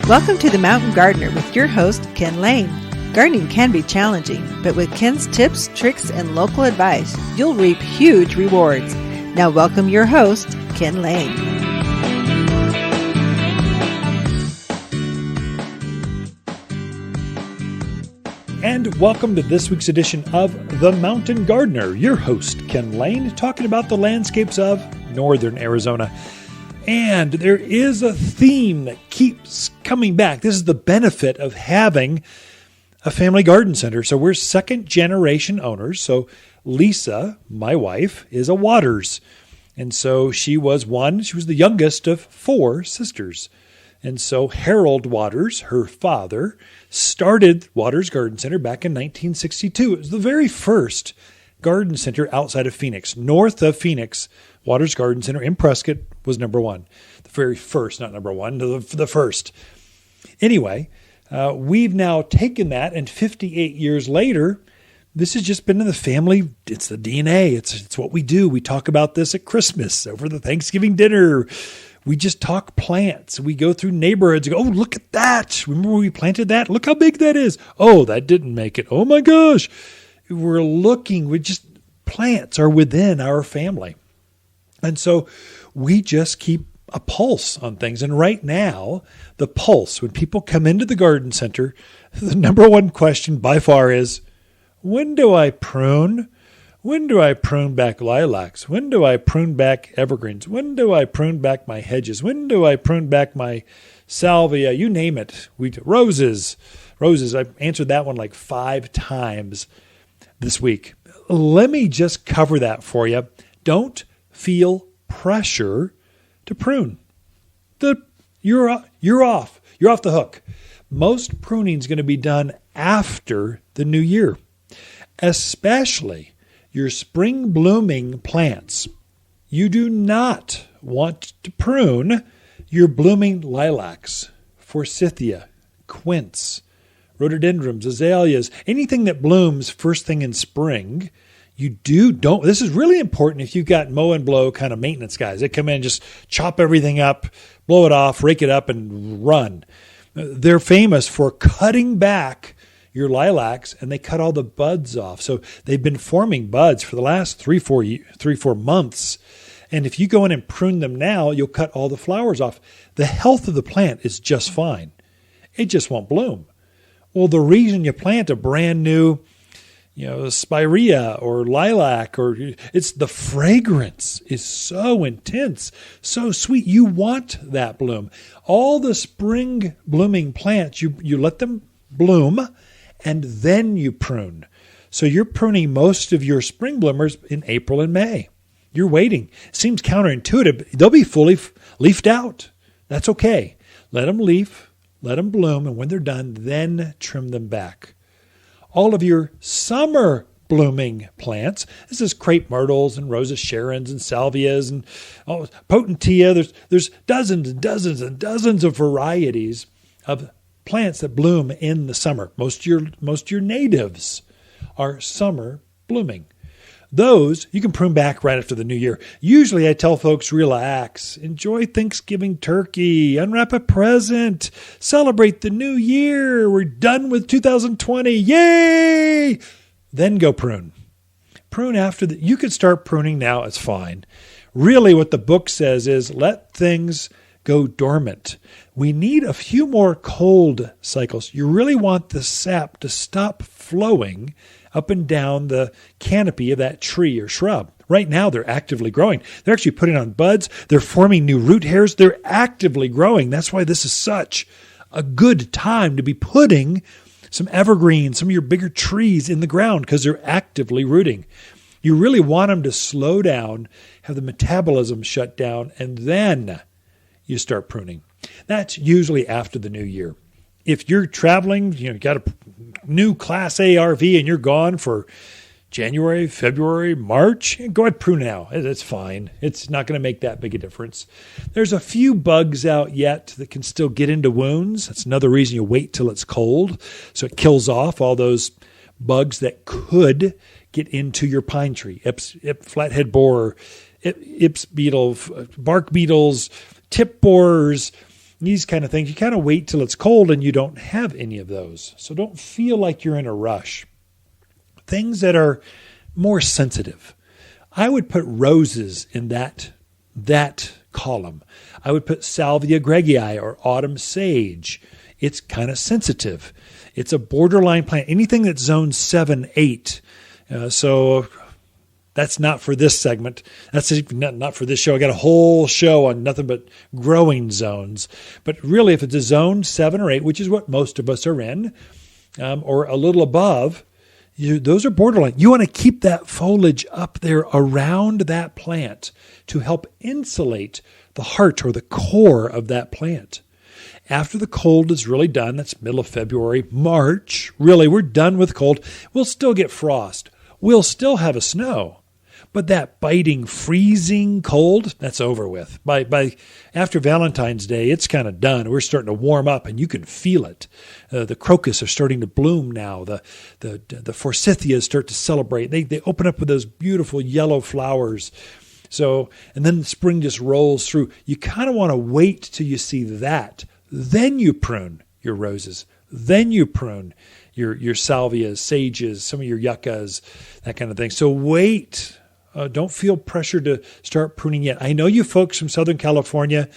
Welcome to The Mountain Gardener with your host, Ken Lane. Gardening can be challenging, but with Ken's tips, tricks, and local advice, you'll reap huge rewards. Now welcome your host, Ken Lane. And welcome to this week's edition of The Mountain Gardener, your host, Ken Lane, talking about the landscapes of northern Arizona. And there is a theme that keeps coming back. This is the benefit of having a family garden center. So we're second generation owners. So Lisa, my wife, is a Waters. And so she was the youngest of four sisters. And so Harold Waters, her father, started Waters Garden Center back in 1962. It was the very first garden center outside of Phoenix. North of Phoenix, Waters Garden Center in Prescott was number one. The very first, not number one, the first. Anyway, we've now taken that, and 58 years later, this has just been in the family. It's the DNA. It's what we do. We talk about this at Christmas, over the Thanksgiving dinner. We just talk plants. We go through neighborhoods and go, oh, look at that. Remember when we planted that? Look how big that is. Oh, that didn't make it. Oh my gosh. Plants are within our family. And so we just keep a pulse on things. And right now, the pulse, when people come into the garden center, the number one question by far is, when do I prune? When do I prune back lilacs? When do I prune back evergreens? When do I prune back my hedges? When do I prune back my salvia? You name it. Roses. I answered that one like 5 times this week. Let me just cover that for you. Don't feel pressure to prune. You're off. You're off the hook. Most pruning is going to be done after the new year, especially your spring blooming plants. You do not want to prune your blooming lilacs, forsythia, quince, rhododendrons, azaleas, anything that blooms first thing in spring. This is really important if you've got mow and blow kind of maintenance guys. They come in, just chop everything up, blow it off, rake it up, and run. They're famous for cutting back your lilacs, and they cut all the buds off. So they've been forming buds for the last 3-4 months. And if you go in and prune them now, you'll cut all the flowers off. The health of the plant is just fine. It just won't bloom. Well, the reason you plant a brand new, spirea or lilac, it's the fragrance is so intense, so sweet. You want that bloom. All the spring blooming plants, you let them bloom and then you prune. So you're pruning most of your spring bloomers in April and May. You're waiting. It seems counterintuitive. They'll be fully leafed out. That's okay. Let them leaf, let them bloom, and when they're done, then trim them back. All of your summer blooming plants, this is crepe myrtles and Rosa Sharons and salvias and potentia. There's dozens and dozens and dozens of varieties of plants that bloom in the summer. Most of your natives are summer blooming. Those you can prune back right after the new year. Usually I tell folks, relax, enjoy Thanksgiving turkey, unwrap a present, celebrate the new year. We're done with 2020. Yay! Then go prune. Prune after that. You could start pruning now. It's fine. Really what the book says is let things go dormant. We need a few more cold cycles. You really want the sap to stop flowing up and down the canopy of that tree or shrub. Right now, they're actively growing. They're actually putting on buds. They're forming new root hairs. They're actively growing. That's why this is such a good time to be putting some evergreens, some of your bigger trees in the ground because they're actively rooting. You really want them to slow down, have the metabolism shut down, and then you start pruning. That's usually after the new year. If you're traveling, got a new Class A RV and you're gone for January, February, March, go ahead, prune now. It's fine. It's not going to make that big a difference. There's a few bugs out yet that can still get into wounds. That's another reason you wait till it's cold. So it kills off all those bugs that could get into your pine tree. Flathead borer, ips beetle, bark beetles, tip borers, these kind of things, you kind of wait till it's cold and you don't have any of those. So don't feel like you're in a rush. Things that are more sensitive. I would put roses in that column. I would put Salvia gregii or autumn sage. It's kind of sensitive. It's a borderline plant. Anything that's zone 7, 8. So that's not for this segment. That's not for this show. I got a whole show on nothing but growing zones. But really, if it's a zone 7 or 8, which is what most of us are in, or a little above, those are borderline. You want to keep that foliage up there around that plant to help insulate the heart or the core of that plant. After the cold is really done, that's middle of February, March, really, we're done with cold. We'll still get frost. We'll still have a snow. But that biting, freezing cold, that's over with. By after Valentine's Day, it's kind of done. We're starting to warm up, and you can feel it. The crocus are starting to bloom now. The forsythias start to celebrate. They open up with those beautiful yellow flowers. So, and then spring just rolls through. You kind of want to wait till you see that. Then you prune your roses. Then you prune your salvias, sages, some of your yuccas, that kind of thing. So wait. Don't feel pressure to start pruning yet. I know you folks from Southern California,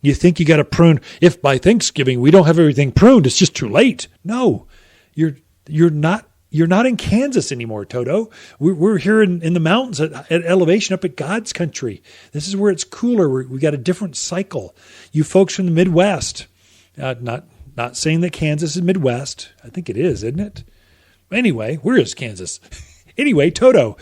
you think you got to prune. If by Thanksgiving we don't have everything pruned, it's just too late. No, you're not in Kansas anymore, Toto. We're here in the mountains at elevation up at God's country. This is where it's cooler. We got a different cycle. You folks from the Midwest, not saying that Kansas is Midwest. I think it is, isn't it? Anyway, where is Kansas? Anyway, Toto.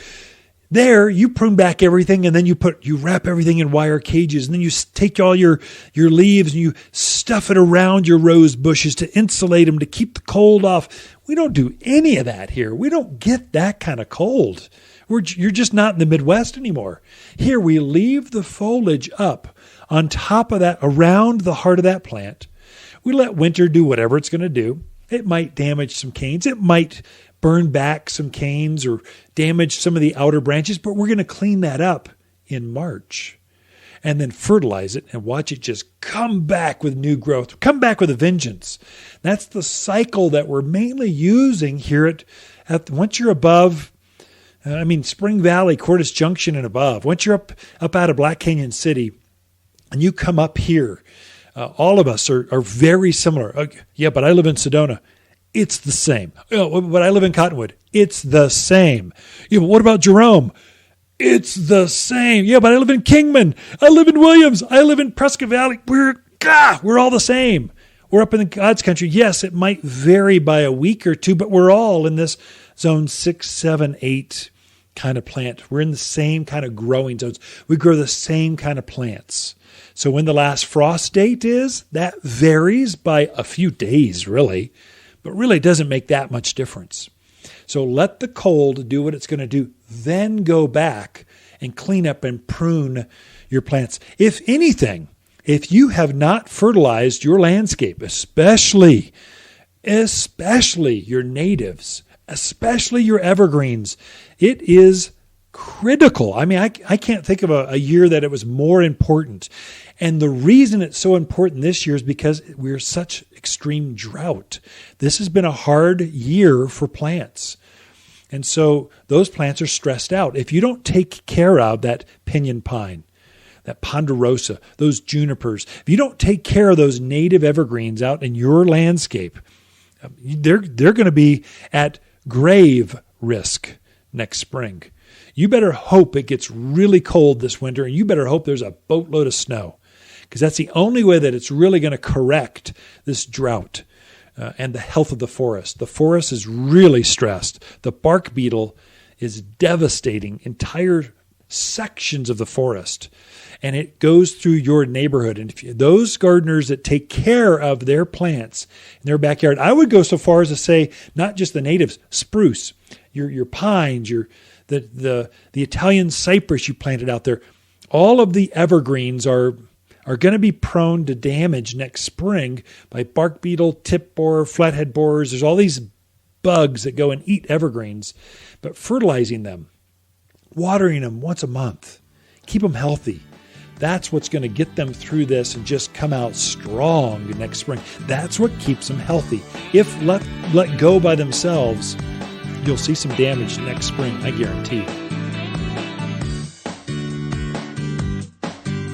There, you prune back everything, and then you wrap everything in wire cages, and then you take all your leaves and you stuff it around your rose bushes to insulate them, to keep the cold off. We don't do any of that here. We don't get that kind of cold. You're just not in the Midwest anymore. Here, we leave the foliage up on top of that, around the heart of that plant. We let winter do whatever it's going to do. It might damage some canes. It might burn back some canes or damage some of the outer branches, but we're going to clean that up in March and then fertilize it and watch it just come back with new growth, come back with a vengeance. That's the cycle that we're mainly using here at once you're above, Spring Valley, Cordes Junction and above. Once you're up out of Black Canyon City and you come up here, all of us are very similar. Yeah, but I live in Sedona. It's the same. But I live in Cottonwood. It's the same. Yeah, but what about Jerome? It's the same. Yeah, but I live in Kingman. I live in Williams. I live in Prescott Valley. We're all the same. We're up in God's country. Yes, it might vary by a week or two, but we're all in this zone 6, 7, 8 kind of plant. We're in the same kind of growing zones. We grow the same kind of plants. So when the last frost date is, that varies by a few days, really. But really it doesn't make that much difference. So let the cold do what it's going to do. Then go back and clean up and prune your plants. If anything, if you have not fertilized your landscape, especially your natives, especially your evergreens, it is critical. I can't think of a year that it was more important. And the reason it's so important this year is because we're such extreme drought. This has been a hard year for plants. And so those plants are stressed out. If you don't take care of that pinyon pine, that ponderosa, those junipers, if you don't take care of those native evergreens out in your landscape, they're going to be at grave risk next spring. You better hope it gets really cold this winter, and you better hope there's a boatload of snow, because that's the only way that it's really going to correct this drought and the health of the forest. The forest is really stressed. The bark beetle is devastating entire sections of the forest, and it goes through your neighborhood. And if those gardeners that take care of their plants in their backyard, I would go so far as to say not just the natives, spruce, your pines, the Italian cypress you planted out there, all of the evergreens are going to be prone to damage next spring by bark beetle, tip borer, flathead borers. There's all these bugs that go and eat evergreens. But fertilizing them, watering them once a month, keep them healthy, That's what's going to get them through this and just come out strong next spring. That's what keeps them healthy. If let go by themselves, you'll see some damage next spring, I guarantee.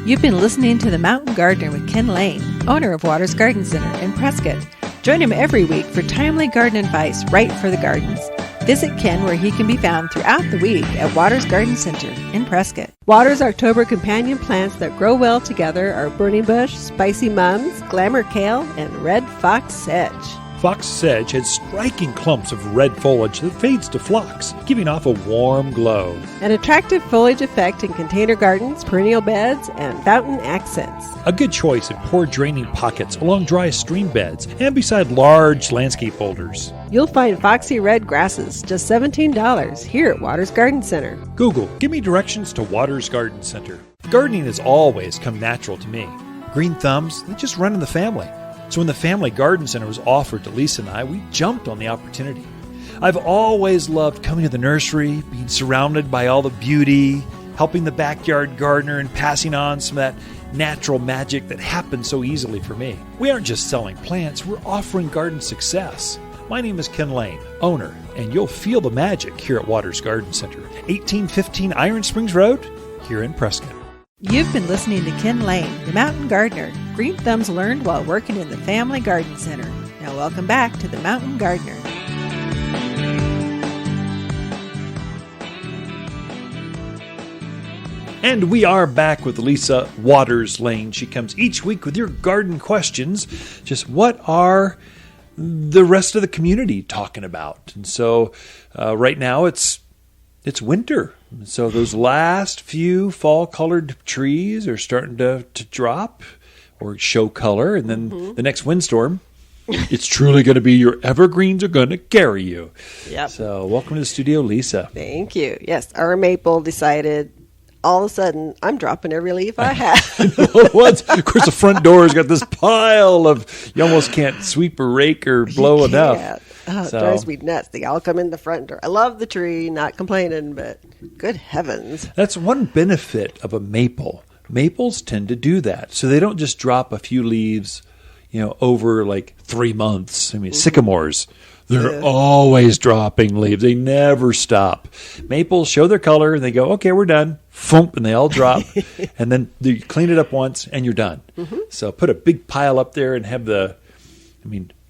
You've been listening to The Mountain Gardener with Ken Lane, owner of Waters Garden Center in Prescott. Join him every week for timely garden advice right for the gardens. Visit Ken where he can be found throughout the week at Waters Garden Center in Prescott. Waters' October companion plants that grow well together are burning bush, spicy mums, glamour kale, and red fox sedge. Fox sedge has striking clumps of red foliage that fades to phlox, giving off a warm glow. An attractive foliage effect in container gardens, perennial beds, and fountain accents. A good choice in poor draining pockets along dry stream beds and beside large landscape boulders. You'll find foxy red grasses, just $17 here at Waters Garden Center. Google, give me directions to Waters Garden Center. Gardening has always come natural to me. Green thumbs, they just run in the family. So when the Family Garden Center was offered to Lisa and I, we jumped on the opportunity. I've always loved coming to the nursery, being surrounded by all the beauty, helping the backyard gardener, and passing on some of that natural magic that happens so easily for me. We aren't just selling plants, we're offering garden success. My name is Ken Lane, owner, and you'll feel the magic here at Waters Garden Center, 1815 Iron Springs Road, here in Prescott. You've been listening to Ken Lane, the Mountain Gardener. Green thumbs learned while working in the Family Garden Center. Now welcome back to the Mountain Gardener. And we are back with Lisa Waters Lane. She comes each week with your garden questions. Just what are the rest of the community talking about? And so right now it's winter. So those last few fall-colored trees are starting to drop or show color. And then the next windstorm, it's truly going to be your evergreens are going to carry you. Yep. So welcome to the studio, Lisa. Thank you. Yes, our maple decided all of a sudden I'm dropping every leaf I have. Of course, the front door's got this pile of, you almost can't sweep or rake or blow enough. Oh, it drives me nuts. They all come in the front door. I love the tree, not complaining, but good heavens. That's one benefit of a maple. Maples tend to do that. So they don't just drop a few leaves, over like 3 months. I mean, sycamores, they're always dropping leaves. They never stop. Maples show their color and they go, okay, we're done. Thump, and they all drop. And then you clean it up once and you're done. So put a big pile up there and have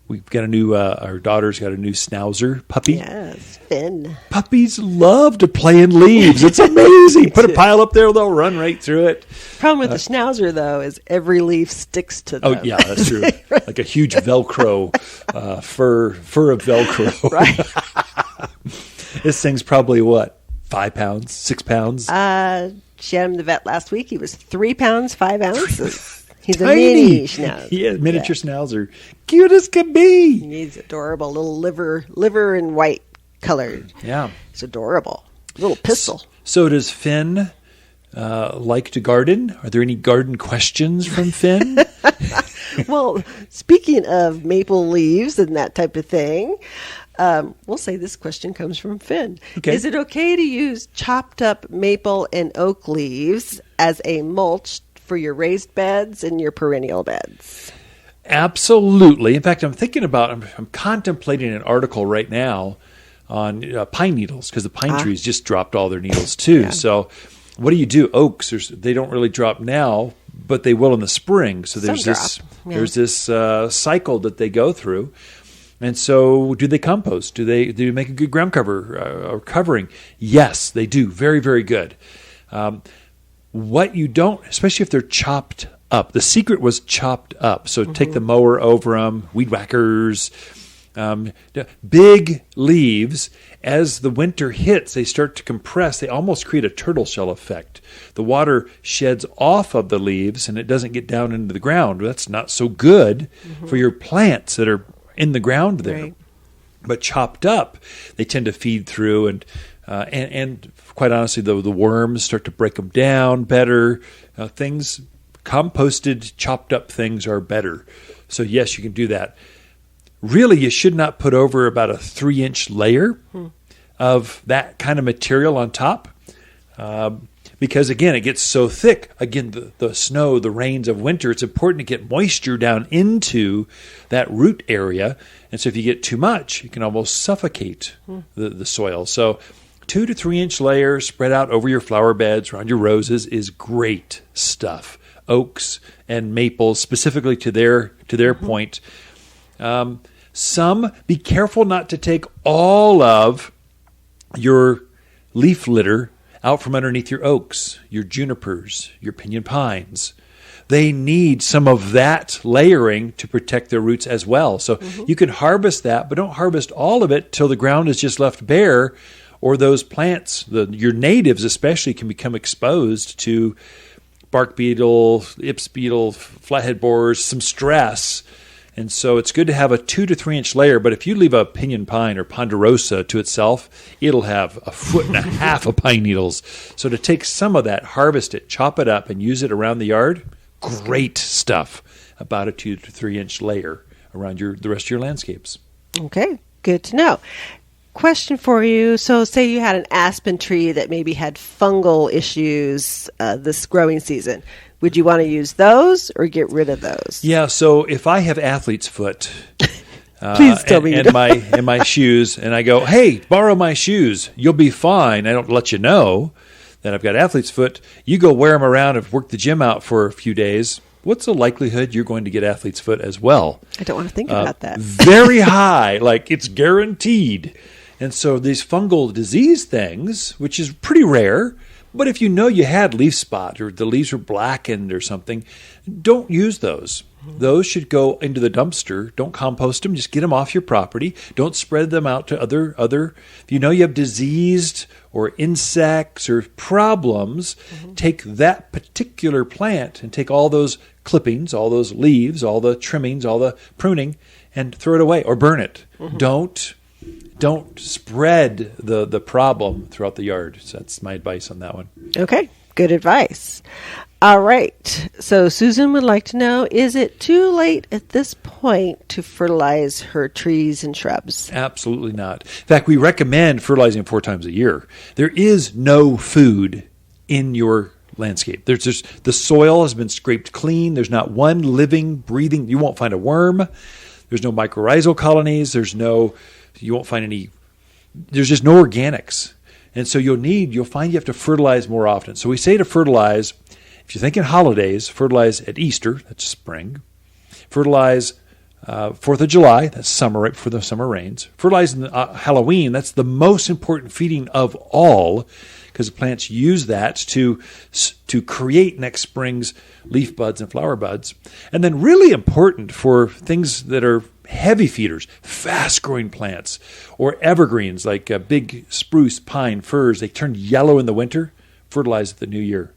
we've got a new, our daughter's got a new schnauzer puppy. Yes, Finn. Puppies love to play in leaves. It's amazing. Put a pile up there, they'll run right through it. Problem with the schnauzer, though, is every leaf sticks to them. Oh, yeah, that's true. Like a huge Velcro, fur of Velcro. Right. This thing's probably, 5 pounds, 6 pounds? She had him to the vet last week. He was 3 pounds, 5 ounces. He's a Tiny. mini schnauzer. Yeah, miniature schnauzer. Cute as can be. He's adorable. Little liver and white colored. Yeah. It's adorable. Little pistol. So does Finn like to garden? Are there any garden questions from Finn? Well, speaking of maple leaves and that type of thing, we'll say this question comes from Finn. Okay. Is it okay to use chopped up maple and oak leaves as a mulch for your raised beds and your perennial beds? Absolutely. In fact, I'm contemplating an article right now on pine needles because the pine trees just dropped all their needles too. Yeah. So what do you do? Oaks, they don't really drop now, but they will in the spring. So there's this cycle that they go through. And so do they compost? Do they make a good ground cover or covering? Yes, they do. Very, very good. What you don't, especially if they're chopped up, the secret was chopped up. So take the mower over them, weed whackers, big leaves. As the winter hits, they start to compress. They almost create a turtle shell effect. The water sheds off of the leaves and it doesn't get down into the ground. That's not so good for your plants that are in the ground there. Right. But chopped up, they tend to feed through and quite honestly, the worms start to break them down better. Composted, chopped up things are better. So yes, you can do that. Really, you should not put over about a 3-inch layer of that kind of material on top. because, again, it gets so thick. Again, the snow, the rains of winter, it's important to get moisture down into that root area. And so if you get too much, you can almost suffocate the soil. So 2 to 3 inch layers spread out over your flower beds, around your roses, is great stuff. Oaks and maples, specifically to their point. Some, be careful not to take all of your leaf litter out from underneath your oaks, your junipers, your pinyon pines. They need some of that layering to protect their roots as well. So you can harvest that, but don't harvest all of it till the ground is just left bare, or those plants, your natives especially, can become exposed to bark beetle, ips beetle, flathead borers, some stress. And so it's good to have a 2 to 3 inch layer, but if you leave a pinyon pine or ponderosa to itself, it'll have 1.5 foot of pine needles. So to take some of that, harvest it, chop it up, and use it around the yard, great stuff. About a 2 to 3 inch layer around the rest of your landscapes. Okay, good to know. Question for you. So say you had an aspen tree that maybe had fungal issues this growing season. Would you want to use those or get rid of those? Yeah, so if I have athlete's foot Please tell me and my shoes, and I go, hey, borrow my shoes, you'll be fine. I don't let you know that I've got athlete's foot. You go wear them around and work the gym out for a few days. What's the likelihood you're going to get athlete's foot as well? I don't want to think about that. Very high, like it's guaranteed. And so these fungal disease things, which is pretty rare, but if you know you had leaf spot or the leaves were blackened or something, don't use those. Those should go into the dumpster. Don't compost them. Just get them off your property. Don't spread them out to other. If you know you have diseased or insects or problems, take that particular plant and take all those clippings, all those leaves, all the trimmings, all the pruning, and throw it away or burn it. Don't spread the problem throughout the yard. So that's my advice on that one. Okay, good advice. All right. So Susan would like to know, is it too late at this point to fertilize her trees and shrubs? Absolutely not. In fact, we recommend fertilizing 4 times a year. There is no food in your landscape. There's just, the soil has been scraped clean. There's not one living, breathing. You won't find a worm. There's no mycorrhizal colonies. You won't find any. There's just no organics. And so you'll find you have to fertilize more often. So we say to fertilize, if you're thinking holidays, fertilize at Easter, that's spring. Fertilize 4th of July, that's summer, right before the summer rains. Fertilize Halloween, that's the most important feeding of all, because the plants use that to create next spring's leaf buds and flower buds. And then really important for things that are heavy feeders, fast-growing plants, or evergreens like big spruce, pine, firs, they turn yellow in the winter, fertilize at the new year.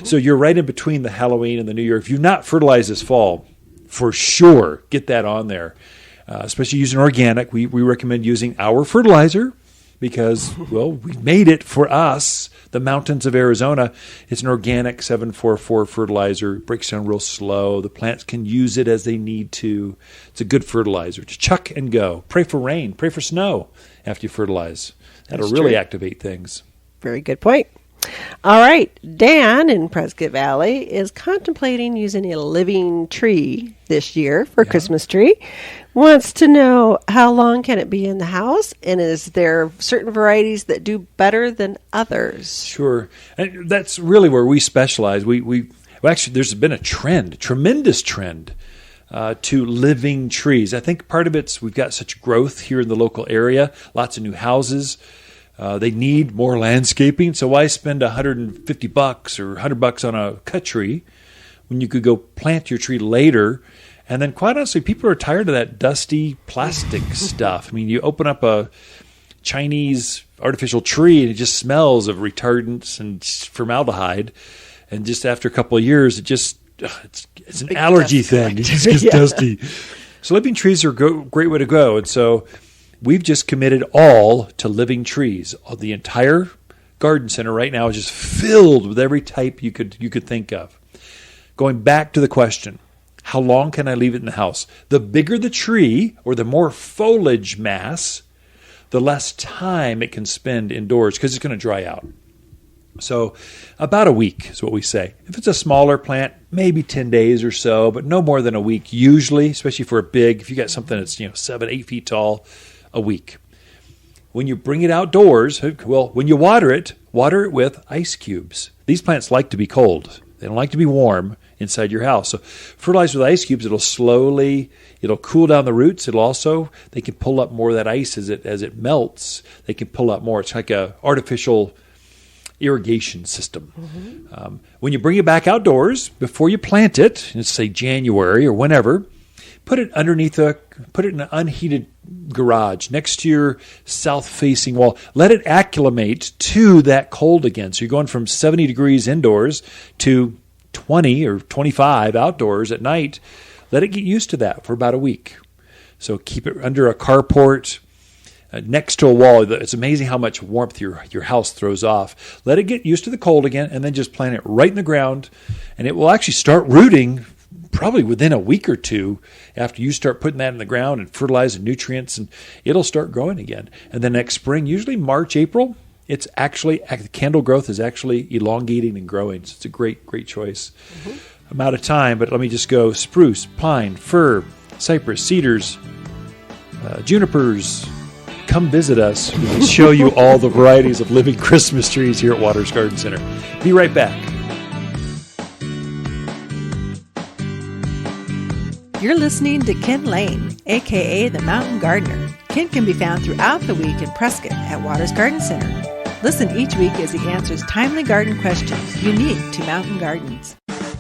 So you're right in between the Halloween and the new year. If you've not fertilized this fall, for sure, get that on there, especially using organic. We recommend using our fertilizer because, well, we made it for us, the mountains of Arizona. It's an organic 744 fertilizer. It breaks down real slow. The plants can use it as they need to. It's a good fertilizer. Just chuck and go. Pray for rain. Pray for snow after you fertilize. That'll really activate things. Very good point. All right. Dan in Prescott Valley is contemplating using a living tree this year for Christmas tree. Wants to know, how long can it be in the house? And is there certain varieties that do better than others? Sure. And that's really where we specialize. We actually, there's been a tremendous trend to living trees. I think part of it's we've got such growth here in the local area, lots of new houses. They need more landscaping, so why spend $150 or $100 on a cut tree when you could go plant your tree later? And then, quite honestly, people are tired of that dusty plastic stuff. I mean, you open up a Chinese artificial tree, and it just smells of retardants and formaldehyde. And just after a couple of years, it's an allergy thing. It just gets dusty. So living trees are a great way to go. And so we've just committed all to living trees. The entire garden center right now is just filled with every type you could think of. Going back to the question, how long can I leave it in the house? The bigger the tree or the more foliage mass, the less time it can spend indoors because it's going to dry out. So about a week is what we say. If it's a smaller plant, maybe 10 days or so, but no more than a week usually, especially for a big, if you got something that's 7, 8 feet tall, a week. When you bring it outdoors, well, when you water it with ice cubes. These plants like to be cold. They don't like to be warm inside your house. So fertilize with ice cubes, it'll cool down the roots. They can pull up more of that ice as it melts. They can pull up more. It's like a artificial irrigation system. Mm-hmm. When you bring it back outdoors, before you plant it, let's say January or whenever, put it in an unheated garage next to your south-facing wall. Let it acclimate to that cold again. So you're going from 70 degrees indoors to 20 or 25 outdoors at night. Let it get used to that for about a week. So keep it under a carport, next to a wall. It's amazing how much warmth your house throws off. Let it get used to the cold again, and then just plant it right in the ground, and it will actually start rooting probably within a week or two after you start putting that in the ground and fertilizing nutrients, and it'll start growing again. And then next spring, usually March, April, the candle growth is actually elongating and growing. So it's a great choice. Mm-hmm. I'm out of time, but let me just go spruce, pine, fir, cypress, cedars, junipers. Come visit us. We can show you all the varieties of living Christmas trees here at Waters Garden Center. Be right back. You're listening to Ken Lane, a.k.a. the Mountain Gardener. Ken can be found throughout the week in Prescott at Waters Garden Center. Listen each week as he answers timely garden questions unique to mountain gardens.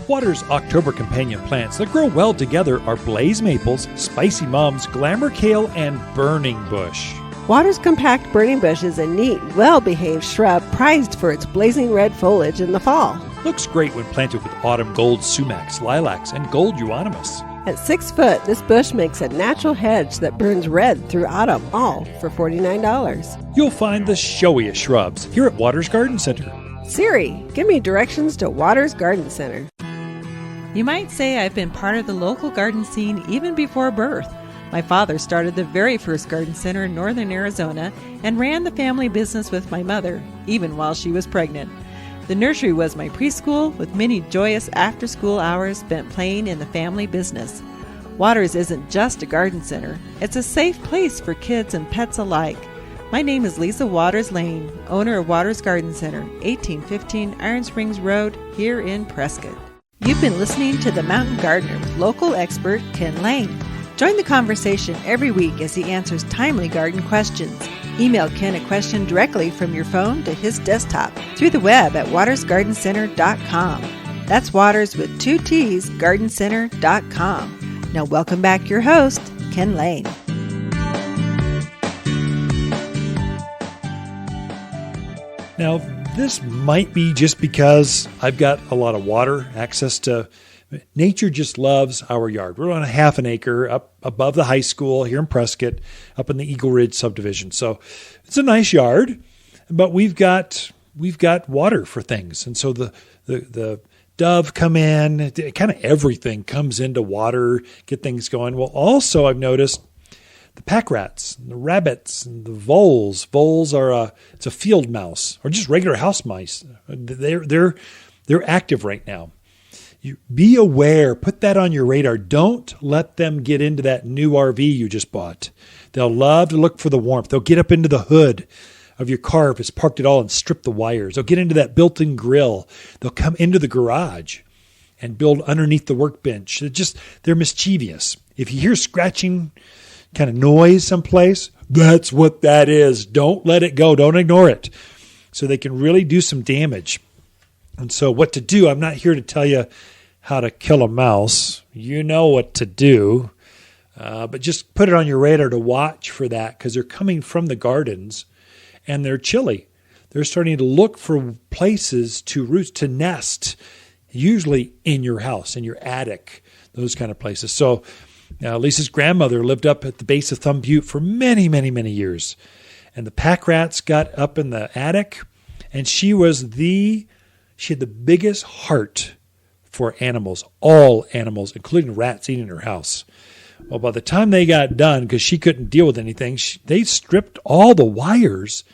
Waters' October companion plants that grow well together are blaze maples, spicy mums, glamour kale, and burning bush. Waters' compact burning bush is a neat, well-behaved shrub prized for its blazing red foliage in the fall. Looks great when planted with autumn gold sumacs, lilacs, and gold euonymus. At 6 foot, this bush makes a natural hedge that burns red through autumn, all for $49. You'll find the showiest shrubs here at Waters Garden Center. Siri, give me directions to Waters Garden Center. You might say I've been part of the local garden scene even before birth. My father started the very first garden center in northern Arizona and ran the family business with my mother, even while she was pregnant. The nursery was my preschool, with many joyous after-school hours spent playing in the family business. Waters isn't just a garden center. It's a safe place for kids and pets alike. My name is Lisa Waters Lane, owner of Waters Garden Center, 1815 Iron Springs Road, here in Prescott. You've been listening to The Mountain Gardener with local expert Ken Lane. Join the conversation every week as he answers timely garden questions. Email Ken a question directly from your phone to his desktop through the web at watersgardencenter.com. That's Waters with 2 T's, gardencenter.com. Now welcome back your host, Ken Lane. Now, this might be just because I've got a lot of water, access to nature just loves our yard. We're on a half an acre up above the high school here in Prescott, up in the Eagle Ridge subdivision. So it's a nice yard, but we've got water for things. And so the dove come in, kind of everything comes into water, get things going. Well, also I've noticed the pack rats, the rabbits, and the voles. Voles are it's a field mouse or just regular house mice. They're active right now. Be aware. Put that on your radar. Don't let them get into that new RV you just bought. They'll love to look for the warmth. They'll get up into the hood of your car if it's parked at all and strip the wires. They'll get into that built-in grill. They'll come into the garage and build underneath the workbench. They're mischievous. If you hear scratching kind of noise someplace, that's what that is. Don't let it go. Don't ignore it. So they can really do some damage. And so what to do, I'm not here to tell you how to kill a mouse. You know what to do. But just put it on your radar to watch for that because they're coming from the gardens and they're chilly. They're starting to look for places to roost, to nest, usually in your house, in your attic, those kind of places. So Lisa's grandmother lived up at the base of Thumb Butte for many, many, many years. And the pack rats got up in the attic and she had the biggest heart for animals, all animals, including rats eating her house. Well, by the time they got done, because she couldn't deal with anything, they stripped all the wires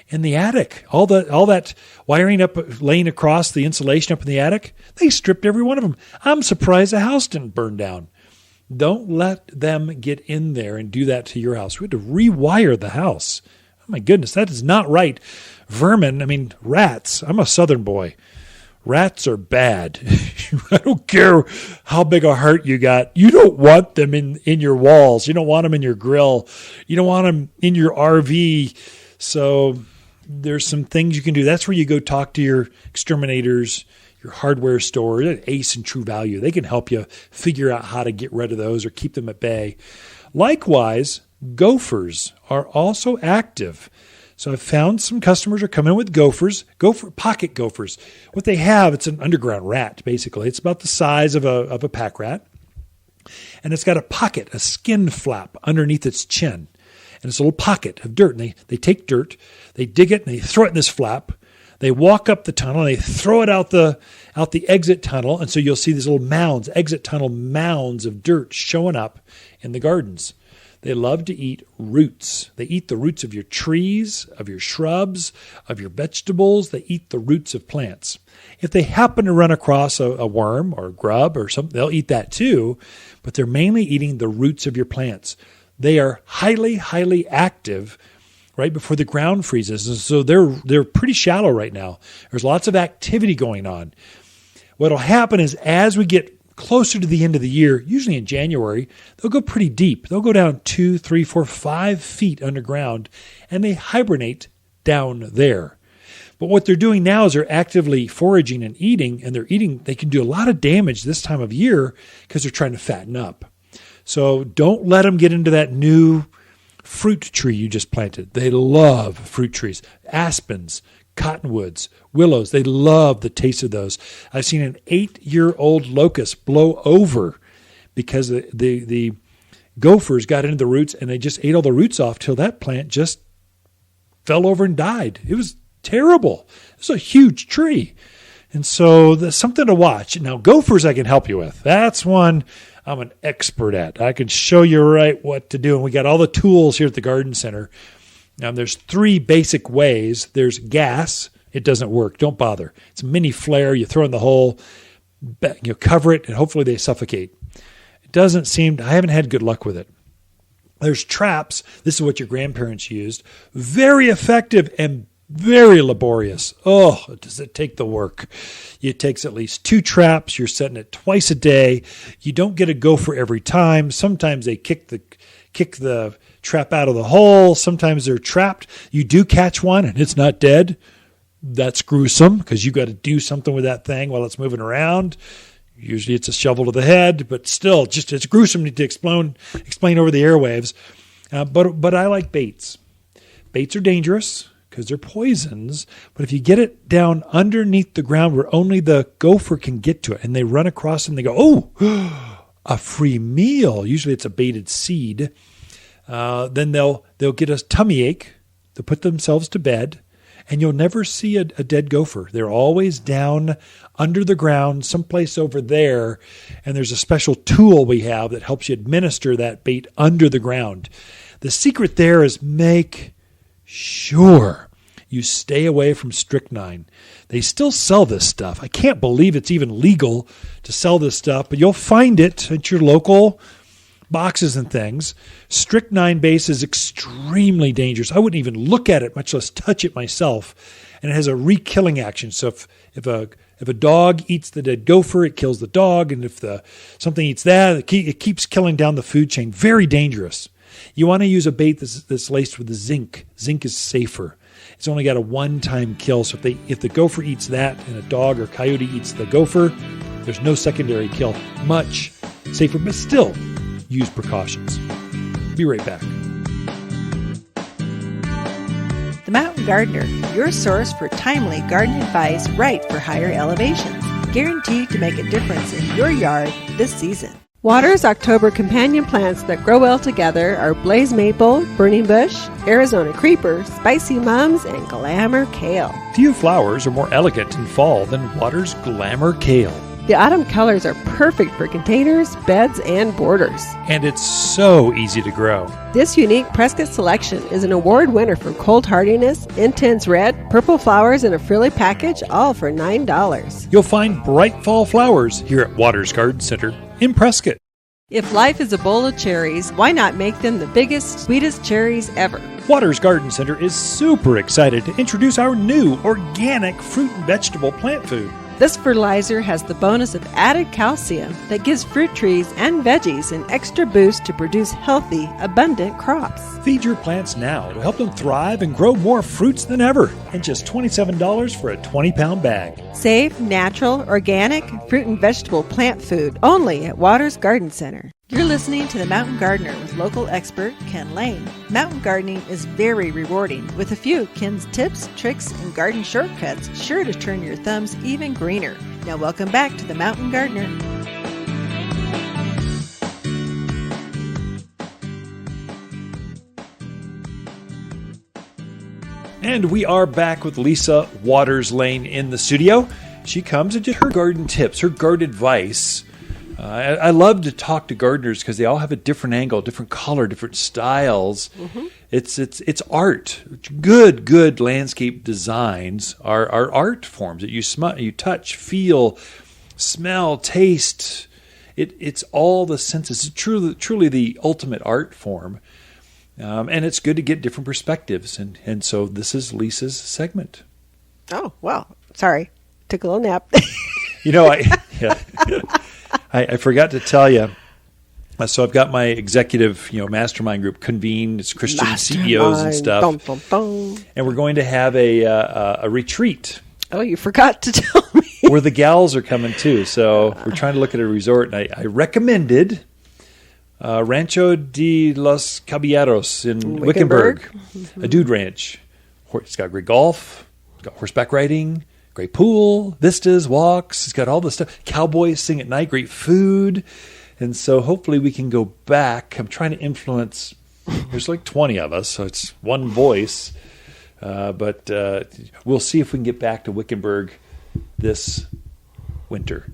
in the attic. All that wiring up, laying across the insulation up in the attic, they stripped every one of them. I'm surprised the house didn't burn down. Don't let them get in there and do that to your house. We had to rewire the house. Oh my goodness, that is not right. Vermin, rats. I'm a Southern boy. Rats are bad. I don't care how big a heart you got. You don't want them in your walls. You don't want them in your grill. You don't want them in your RV. So there's some things you can do. That's where you go talk to your exterminators, your hardware store, Ace and True Value. They can help you figure out how to get rid of those or keep them at bay. Likewise, gophers are also active. So I've found some customers are coming in with pocket gophers. What they have, it's an underground rat, basically. It's about the size of a pack rat. And it's got a pocket, a skin flap underneath its chin. And it's a little pocket of dirt. And they take dirt, they dig it, and they throw it in this flap. They walk up the tunnel, and they throw it out the exit tunnel. And so you'll see these little exit tunnel mounds of dirt showing up in the gardens. They love to eat roots. They eat the roots of your trees, of your shrubs, of your vegetables. They eat the roots of plants. If they happen to run across a worm or a grub or something, they'll eat that too, but they're mainly eating the roots of your plants. They are highly, highly active right before the ground freezes. And so they're pretty shallow right now. There's lots of activity going on. What'll happen is as we get closer to the end of the year, usually in January, they'll go pretty deep. They'll go down 2, 3, 4, 5 feet underground, and they hibernate down there. But what they're doing now is they're actively foraging and eating, and they can do a lot of damage this time of year because they're trying to fatten up. So don't let them get into that new fruit tree you just planted. They love fruit trees, aspens, cottonwoods, willows. They love the taste of those. I've seen an 8-year-old locust blow over because the gophers got into the roots and they just ate all the roots off till that plant just fell over and died. It was terrible. It's a huge tree. And so there's something to watch. Now, gophers I can help you with. That's one I'm an expert at. I can show you right what to do. And we got all the tools here at the garden center. Now, there's 3 basic ways. There's gas. It doesn't work. Don't bother. It's a mini flare. You throw in the hole, you cover it, and hopefully they suffocate. It doesn't seem, I haven't had good luck with it. There's traps. This is what your grandparents used. Very effective and very laborious. Oh, does it take the work? It takes at least 2 traps. You're setting it twice a day. You don't get a gopher every time. Sometimes they kick the trap out of the hole. Sometimes they're trapped. You do catch one and it's not dead. That's gruesome because you got to do something with that thing while it's moving around. Usually it's a shovel to the head, but still, just it's gruesome to explain over the airwaves. But I like baits. Baits are dangerous because they're poisons. But if you get it down underneath the ground where only the gopher can get to it, and they run across and they go, oh, a free meal. Usually it's a baited seed. Then they'll get a tummy ache. They'll put themselves to bed, and you'll never see a dead gopher. They're always down under the ground, someplace over there, and there's a special tool we have that helps you administer that bait under the ground. The secret there is make sure you stay away from strychnine. They still sell this stuff. I can't believe it's even legal to sell this stuff, but you'll find it at your local boxes and things. Strychnine base is extremely dangerous. I wouldn't even look at it, much less touch it myself. And it has a re-killing action. So if a dog eats the dead gopher, it kills the dog. And if something eats that, it keeps killing down the food chain. Very dangerous. You want to use a bait that's laced with zinc. Zinc is safer. It's only got a one-time kill. So if the gopher eats that and a dog or coyote eats the gopher, there's no secondary kill. Much safer, but still use precautions. Be right back. The Mountain Gardener, your source for timely garden advice right for higher elevations. Guaranteed to make a difference in your yard this season. Water's October companion plants that grow well together are blaze maple, burning bush, Arizona creeper, spicy mums, and glamour kale. Few flowers are more elegant in fall than Water's Glamour Kale. The autumn colors are perfect for containers, beds, and borders. And it's so easy to grow. This unique Prescott selection is an award winner for cold hardiness, intense red, purple flowers in a frilly package, all for $9. You'll find bright fall flowers here at Waters Garden Center in Prescott. If life is a bowl of cherries, why not make them the biggest, sweetest cherries ever? Waters Garden Center is super excited to introduce our new organic fruit and vegetable plant food. This fertilizer has the bonus of added calcium that gives fruit trees and veggies an extra boost to produce healthy, abundant crops. Feed your plants now to help them thrive and grow more fruits than ever. And just $27 for a 20-pound bag. Safe, natural, organic fruit and vegetable plant food only at Waters Garden Center. You're listening to The Mountain Gardener with local expert Ken Lane. Mountain gardening is very rewarding, with a few Ken's tips, tricks, and garden shortcuts sure to turn your thumbs even greener. Now welcome back to The Mountain Gardener. And we are back with Lisa Waters Lane in the studio. She comes and did her garden tips, her garden advice. I love to talk to gardeners because they all have a different angle, different color, different styles. Mm-hmm. It's art. Good landscape designs are art forms that you touch, feel, smell, taste. It's all the senses. It's truly the ultimate art form. And it's good to get different perspectives. And so this is Lisa's segment. Oh, well, sorry. Took a little nap. I forgot to tell you. So I've got my executive, mastermind group convened. It's Christian CEOs and stuff. Dum, dum, dum. And we're going to have a retreat. Oh, you forgot to tell me. Where the gals are coming too. So we're trying to look at a resort. And I recommended Rancho de los Caballeros in Wickenburg. Mm-hmm. A dude ranch. It's got great golf. It's got horseback riding. Great pool, vistas, walks. It's got all the stuff. Cowboys sing at night. Great food. And so hopefully we can go back. I'm trying to influence. There's like 20 of us, so it's one voice. But we'll see if we can get back to Wickenburg this winter.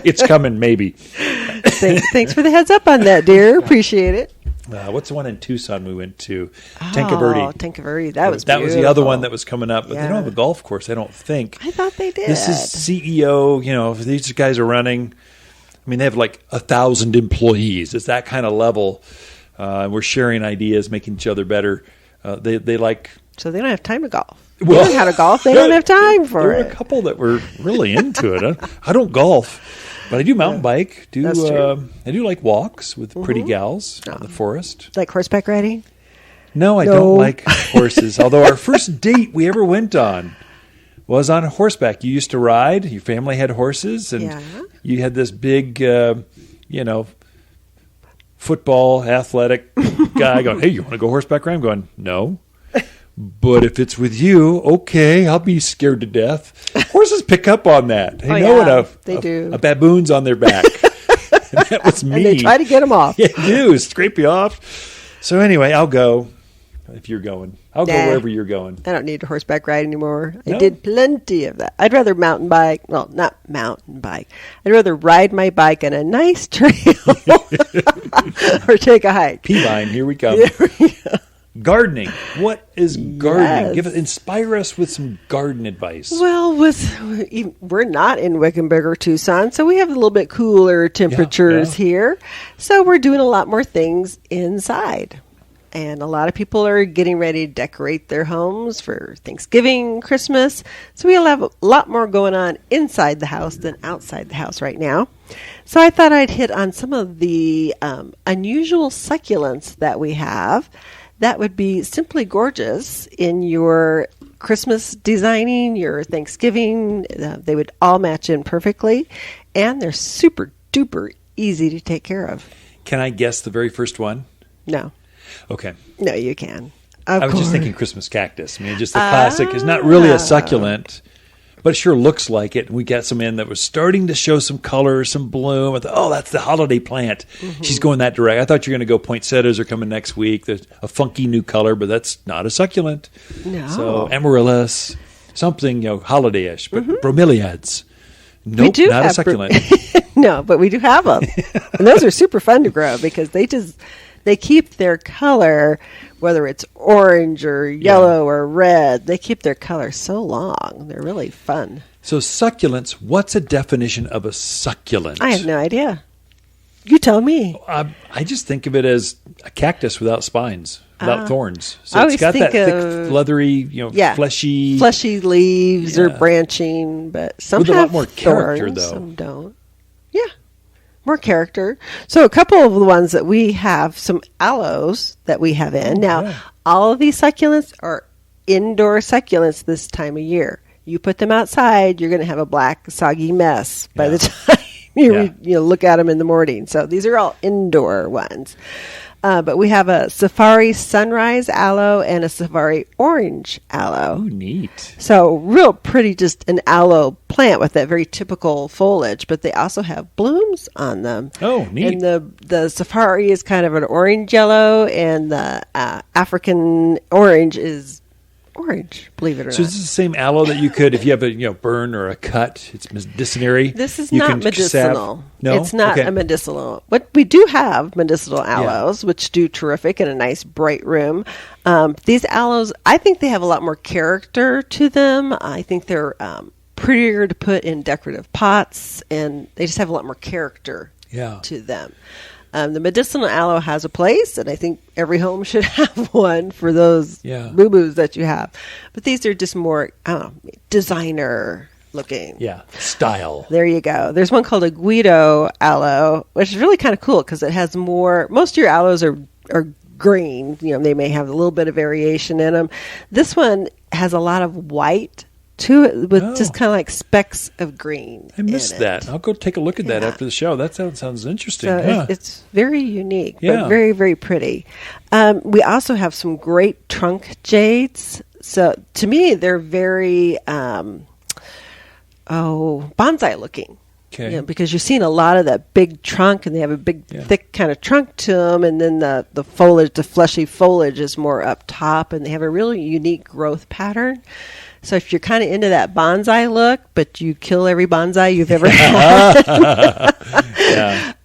It's coming, maybe. Thanks for the heads up on that, dear. Appreciate it. What's the one in Tucson we went to? Tanqueray. Tanqueray. That was beautiful. Was the other one that was coming up. But they don't have a golf course, I don't think. I thought they did. This is CEO. If these guys are running, they have like 1,000 employees. It's that kind of level. We're sharing ideas, making each other better. They like. So they don't have time to golf. Well, they learn how to golf. They don't have time for it. There were a couple that were really into it. I don't golf. But I do mountain bike. That's true. I do like walks with pretty gals in the forest. Like horseback riding? No, I don't like horses. Although our first date we ever went on was on horseback. You used to ride. Your family had horses. And you had this big, football, athletic guy going, hey, you want to go horseback riding? I'm going, no. But if it's with you, okay, I'll be scared to death. Horses pick up on that. They know when a baboon's on their back. And that was me. And they try to get them off. Yeah, they do. Scrape you off. So anyway, I'll go if you're going. I'll go wherever you're going. I don't need to horseback ride anymore. No? I did plenty of that. I'd rather mountain bike. Well, not mountain bike. I'd rather ride my bike on a nice trail or take a hike. Peavine, here we come. There we go. Gardening. What is gardening? Yes. Inspire us with some garden advice. Well, we're not in Wickenburg or Tucson, so we have a little bit cooler temperatures here. So we're doing a lot more things inside. And a lot of people are getting ready to decorate their homes for Thanksgiving, Christmas. So we'll have a lot more going on inside the house than outside the house right now. So I thought I'd hit on some of the unusual succulents that we have that would be simply gorgeous in your Christmas designing, your Thanksgiving. They would all match in perfectly. And they're super duper easy to take care of. Can I guess the very first one? No. Okay. No, you can. I was just thinking Christmas cactus. Just the classic. It's not really a succulent, but it sure looks like it. We got some in that was starting to show some color, some bloom. I thought, that's the holiday plant. Mm-hmm. She's going that direct. I thought you were going to go poinsettias are coming next week. There's a funky new color, but that's not a succulent. No. So amaryllis, something holiday-ish, but bromeliads. Nope, do not a have succulent. No, but we do have them. And those are super fun to grow because they keep their color, whether it's orange or yellow or red, they keep their color so long. They're really fun. So succulents, what's a definition of a succulent? I have no idea. You tell me. I just think of it as a cactus without spines, without thorns. So I it's got always that think thick, leathery, fleshy leaves or branching, but some with a have lot more character, thorns, though. some don't. Yeah, more character. So a couple of the ones that we have, some aloes that we have in. Now, all of these succulents are indoor succulents this time of year. You put them outside, you're going to have a black, soggy mess by the time you look at them in the morning. So these are all indoor ones. But we have a Safari Sunrise Aloe and a Safari Orange Aloe. Oh, neat. So real pretty, just an aloe plant with that very typical foliage, but they also have blooms on them. Oh, neat. And the Safari is kind of an orange yellow, and the African orange is orange, believe it or So not. is this the same aloe that you could, if you have a burn or a cut, it's medicinary? This is you not can medicinal. No? It's not Okay. a medicinal. But we do have medicinal aloes, which do terrific in a nice bright room. These aloes, I think they have a lot more character to them. I think they're prettier to put in decorative pots, and they just have a lot more character to them. The medicinal aloe has a place, and I think every home should have one for those boo-boos that you have. But these are just more, designer looking. Yeah, style. There you go. There's one called a Guido aloe, which is really kind of cool because it has more. Most of your aloes are green. They may have a little bit of variation in them. This one has a lot of white to it with just kind of like specks of green. I missed that. I'll go take a look at that after the show. That sounds interesting. So it's very unique, Yeah. but very, very pretty. We also have some great trunk jades. So to me, they're very bonsai looking. Okay. Because you're seeing a lot of that big trunk, and they have a big, thick kind of trunk to them, and then the foliage, the fleshy foliage is more up top, and they have a really unique growth pattern. So if you're kind of into that bonsai look, but you kill every bonsai you've ever had,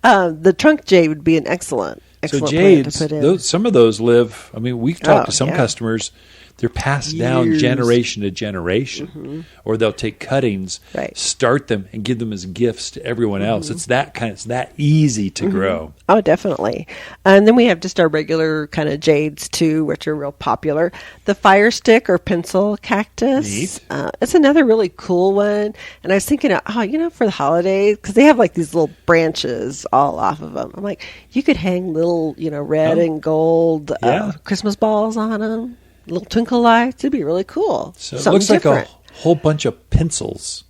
the trunk jade would be an excellent so plant jades, to put in. some of those live. I mean, we've talked to some customers. They're passed down Years. generation to generation, or they'll take cuttings, start them, and give them as gifts to everyone else. It's that easy to grow. Oh, definitely. And then we have just our regular kind of jades too, which are real popular. The fire stick or pencil cactus. Neat. It's another really cool one. And I was thinking, for the holidays, because they have like these little branches all off of them. I'm like, you could hang little, red and gold Christmas balls on them. Little twinkle lights. It'd be really cool. So it looks like a whole bunch of pencils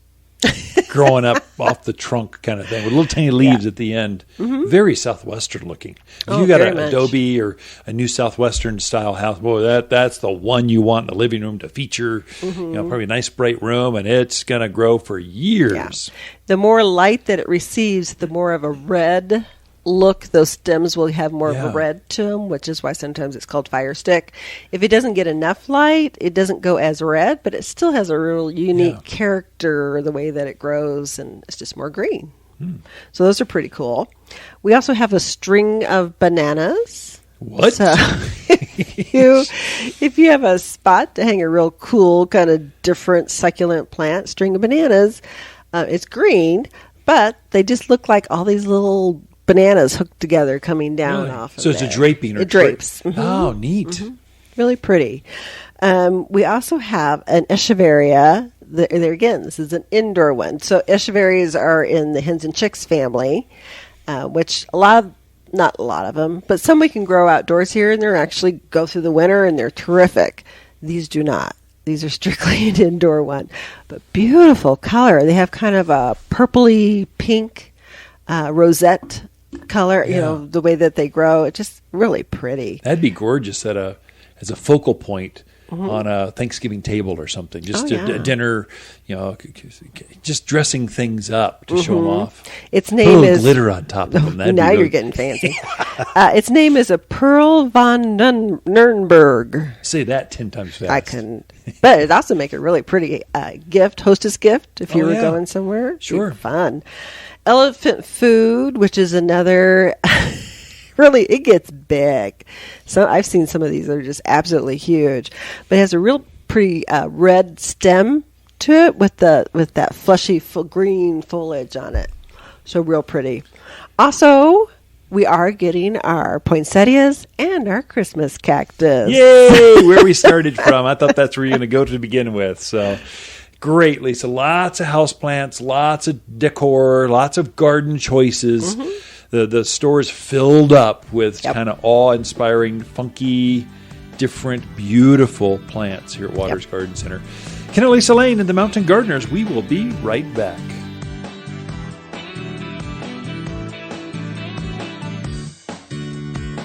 growing up off the trunk kind of thing with little tiny leaves at the end. Very Southwestern looking. If you got an adobe or a new Southwestern style house, boy, that's the one you want in the living room to feature. Probably a nice bright room, and it's going to grow for years. The more light that it receives, the more of a red look. Those stems will have more of a red to them, which is why sometimes it's called fire stick. If it doesn't get enough light, it doesn't go as red, but it still has a real unique character, the way that it grows, and it's just more green. So those are pretty cool. We also have a string of bananas. What? So if you have a spot to hang a real cool kind of different succulent plant, string of bananas, it's green, but they just look like all these little bananas hooked together coming down off of So it's it. a draping or it drapes. Oh, neat. Really pretty. We also have an Echeveria. There again, this is an indoor one. So Echeverias are in the hens and chicks family, which not a lot of them, but some we can grow outdoors here, and they're actually go through the winter, and they're terrific. These do not. These are strictly an indoor one, but beautiful color. They have kind of a purpley pink rosette color, the way that they grow. It's just really pretty. That'd be gorgeous as a focal point on a Thanksgiving table or something. Just Oh, a yeah. dinner, just dressing things up to show them off. Its Put a name little is... glitter on top of them. That'd now be you're really- getting fancy. Its name is a Pearl von Nurnberg. Say that 10 times fast. I couldn't. But it'd also make a really pretty hostess gift, if you Oh, were yeah. going somewhere. It'd be Sure. fun. Elephant food, which is another... Really, it gets big. So I've seen some of these that are just absolutely huge. But it has a real pretty red stem to it with that fleshy green foliage on it. So real pretty. Also, we are getting our poinsettias and our Christmas cactus. Yay! Where we started from. I thought that's where you're going to go to begin with. So great, Lisa. Lots of houseplants, lots of decor, lots of garden choices. The store's filled up with kind of awe-inspiring, funky, different, beautiful plants here at Waters Garden Center. Ken and Lisa Lane and the Mountain Gardeners. We will be right back.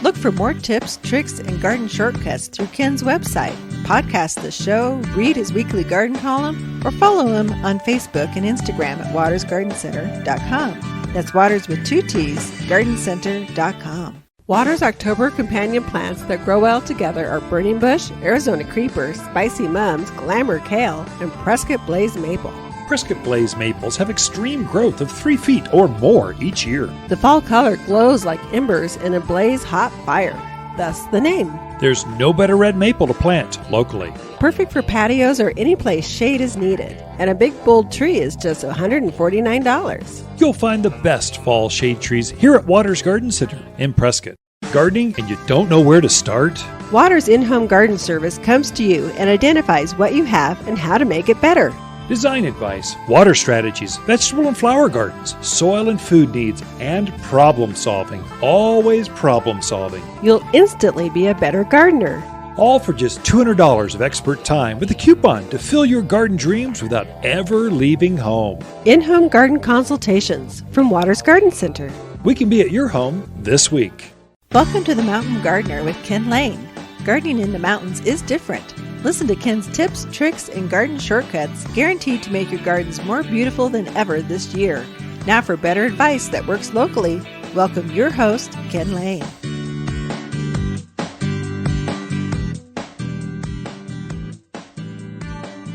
Look for more tips, tricks, and garden shortcuts through Ken's website. Podcast the show, read his weekly garden column, or follow him on Facebook and Instagram at watersgardencenter.com. That's Waters with 2 T's, gardencenter.com. Waters' October companion plants that grow well together are burning bush, Arizona creeper, spicy mums, glamour kale, and Prescott blaze maple. Prescott Blaze maples have extreme growth of 3 feet or more each year. The fall color glows like embers in a blaze hot fire, thus the name. There's no better red maple to plant locally. Perfect for patios or any place shade is needed. And a big bold tree is just $149. You'll find the best fall shade trees here at Waters Garden Center in Prescott. Gardening and you don't know where to start? Waters in-home garden service comes to you and identifies what you have and how to make it better. Design advice, water strategies, vegetable and flower gardens, soil and food needs, and problem solving. Always problem solving. You'll instantly be a better gardener. All for just $200 of expert time with a coupon to fill your garden dreams without ever leaving home. In-home garden consultations from Waters Garden Center. We can be at your home this week. Welcome to the Mountain Gardener with Ken Lane. Gardening in the mountains is different. Listen to Ken's tips, tricks, and garden shortcuts guaranteed to make your gardens more beautiful than ever this year. Now for better advice that works locally, welcome your host, Ken Lane.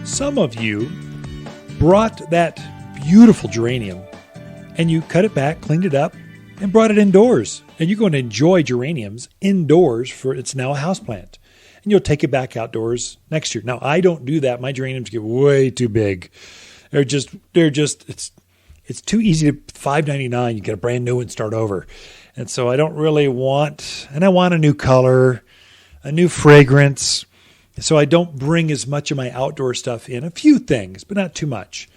Some of you brought that beautiful geranium and you cut it back, cleaned it up, and brought it indoors. And you're going to enjoy geraniums indoors for it's now a houseplant. And you'll take it back outdoors next year. Now, I don't do that. My geraniums get way too big. It's too easy to $5.99. You get a brand new and start over. And so I don't really want, and I want a new color, a new fragrance. So I don't bring as much of my outdoor stuff in. A few things, but not too much.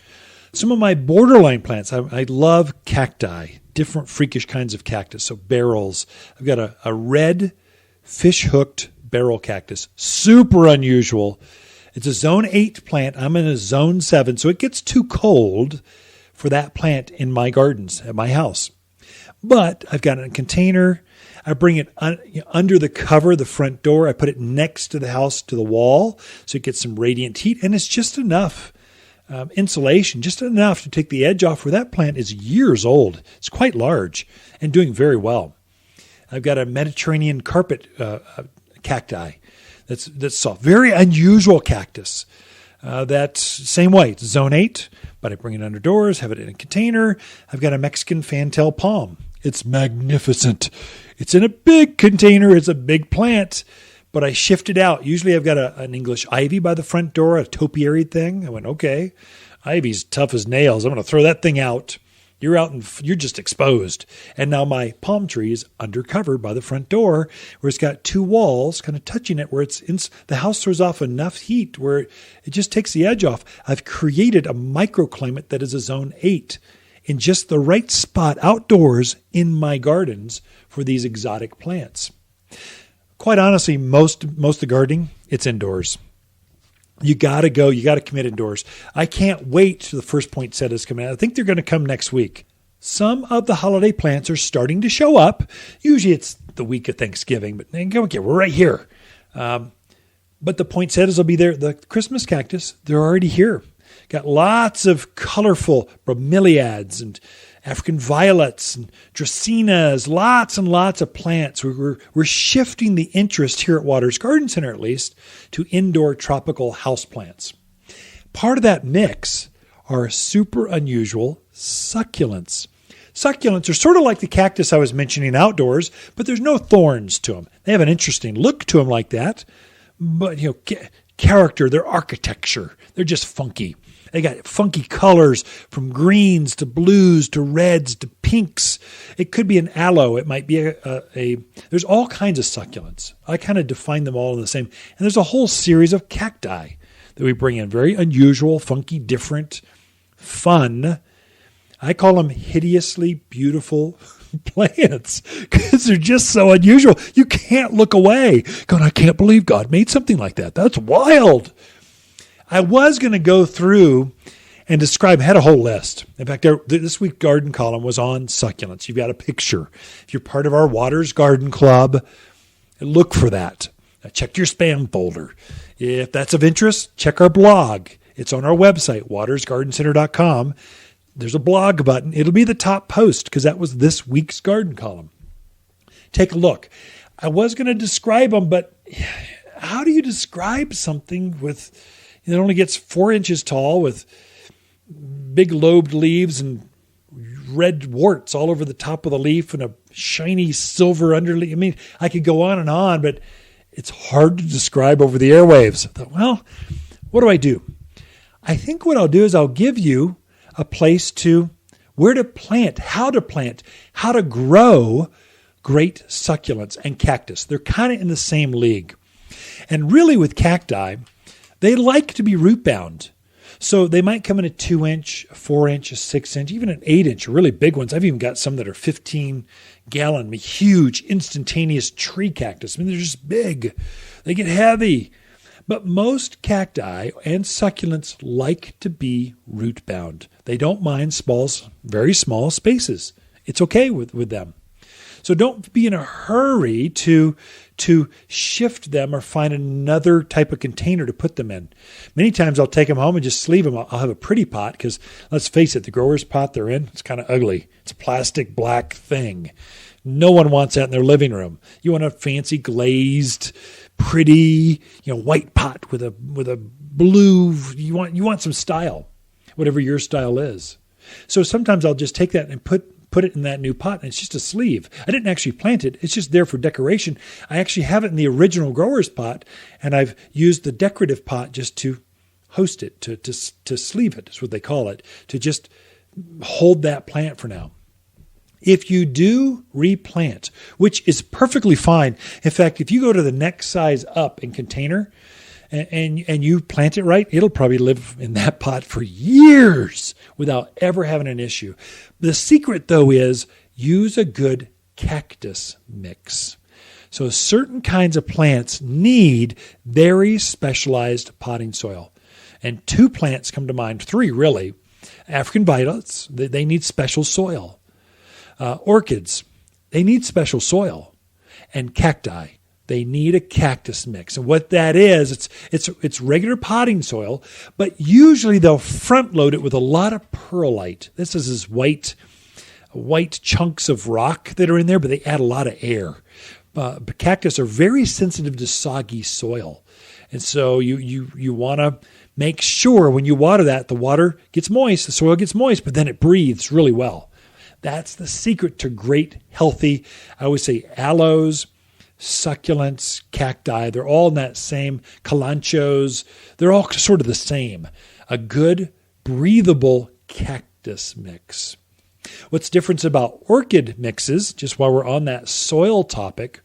Some of my borderline plants, I love cacti, different freakish kinds of cactus. So barrels. I've got a red fish-hooked barrel cactus. Super unusual. It's a zone 8 plant. I'm in a zone 7, so it gets too cold for that plant in my gardens at my house. But I've got it in a container. I bring it under the cover, the front door. I put it next to the house, to the wall, so it gets some radiant heat. And it's just enough insulation, just enough to take the edge off where that plant is years old. It's quite large and doing very well. I've got a Mediterranean carpet cacti that's soft. Very unusual cactus. That's same way. It's zone 8, but I bring it under doors, have it in a container. I've got a Mexican fantail palm. It's magnificent. It's in a big container. It's a big plant, but I shift it out. Usually I've got an English ivy by the front door, a topiary thing. I went, okay, ivy's tough as nails. I'm going to throw that thing out. You're out and you're just exposed. And now my palm tree is undercover by the front door where it's got 2 walls kind of touching it where the house throws off enough heat where it just takes the edge off. I've created a microclimate that is a zone 8 in just the right spot outdoors in my gardens for these exotic plants. Quite honestly, most of the gardening, it's indoors. You got to go. You got to commit indoors. I can't wait till the first poinsettias come out. I think they're going to come next week. Some of the holiday plants are starting to show up. Usually it's the week of Thanksgiving, but we're right here. But the poinsettias will be there. The Christmas cactus, they're already here. Got lots of colorful bromeliads and African violets and dracaenas, lots and lots of plants. We're shifting the interest here at Waters Garden Center, at least, to indoor tropical houseplants. Part of that mix are super unusual succulents. Succulents are sort of like the cactus I was mentioning outdoors, but there's no thorns to them. They have an interesting look to them like that, but character, their architecture, they're just funky. They got funky colors from greens to blues to reds to pinks. It could be an aloe. It might be there's all kinds of succulents. I kind of define them all in the same. And there's a whole series of cacti that we bring in. Very unusual, funky, different, fun. I call them hideously beautiful plants because they're just so unusual. You can't look away going, I can't believe God made something like that. That's wild. I was going to go through and describe, had a whole list. In fact, this week's garden column was on succulents. You've got a picture. If you're part of our Waters Garden Club, look for that. Check your spam folder. If that's of interest, check our blog. It's on our website, watersgardencenter.com. There's a blog button. It'll be the top post because that was this week's garden column. Take a look. I was going to describe them, but how do you describe something it only gets 4 inches tall with big lobed leaves and red warts all over the top of the leaf and a shiny silver underleaf? I mean, I could go on, but it's hard to describe over the airwaves. I thought, well, what do? I think what I'll do is I'll give you a place where to plant, how to grow great succulents and cactus. They're kind of in the same league. And really with cacti, they like to be root bound. So they might come in a 2-inch, a 4-inch, a 6-inch, even an 8-inch, really big ones. I've even got some that are 15-gallon, huge, instantaneous tree cactus. I mean, they're just big. They get heavy. But most cacti and succulents like to be root bound. They don't mind very small spaces. It's okay with them. So don't be in a hurry to shift them or find another type of container to put them in. Many times I'll take them home and just sleeve them. I'll have a pretty pot because, let's face it, the grower's pot they're in, it's kind of ugly. It's a plastic black thing. No one wants that in their living room. You want a fancy glazed, pretty, white pot with a blue. You want some style, whatever your style is. So sometimes I'll just take that and put it in that new pot, and it's just a sleeve. I didn't actually plant it. It's just there for decoration. I actually have it in the original grower's pot, and I've used the decorative pot just to host it, to sleeve it, is what they call it, to just hold that plant for now. If you do replant, which is perfectly fine. In fact, if you go to the next size up in container and you plant it right, it'll probably live in that pot for years without ever having an issue. The secret, though, is use a good cactus mix. So certain kinds of plants need very specialized potting soil. And 2 plants come to mind, 3 really. African violets, they need special soil. Orchids, they need special soil. And cacti, they need a cactus mix. And what that is, it's regular potting soil, but usually they'll front load it with a lot of perlite. This is this white chunks of rock that are in there, but they add a lot of air. But cactus are very sensitive to soggy soil. And so you want to make sure when you water that, the water gets moist, the soil gets moist, but then it breathes really well. That's the secret to great, healthy, I always say aloes, succulents, cacti. They're all in that same calanchos. They're all sort of the same. A good, breathable cactus mix. What's different about orchid mixes, just while we're on that soil topic,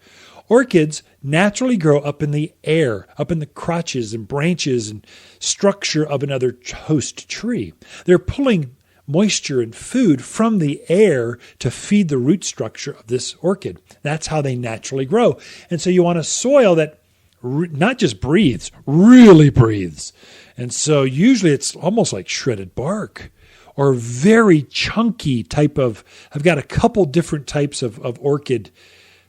orchids naturally grow up in the air, up in the crotches and branches and structure of another host tree. They're pulling moisture and food from the air to feed the root structure of this orchid. That's how they naturally grow. And so you want a soil that not just breathes, really breathes. And so usually it's almost like shredded bark or very chunky type of, I've got a couple different types of orchid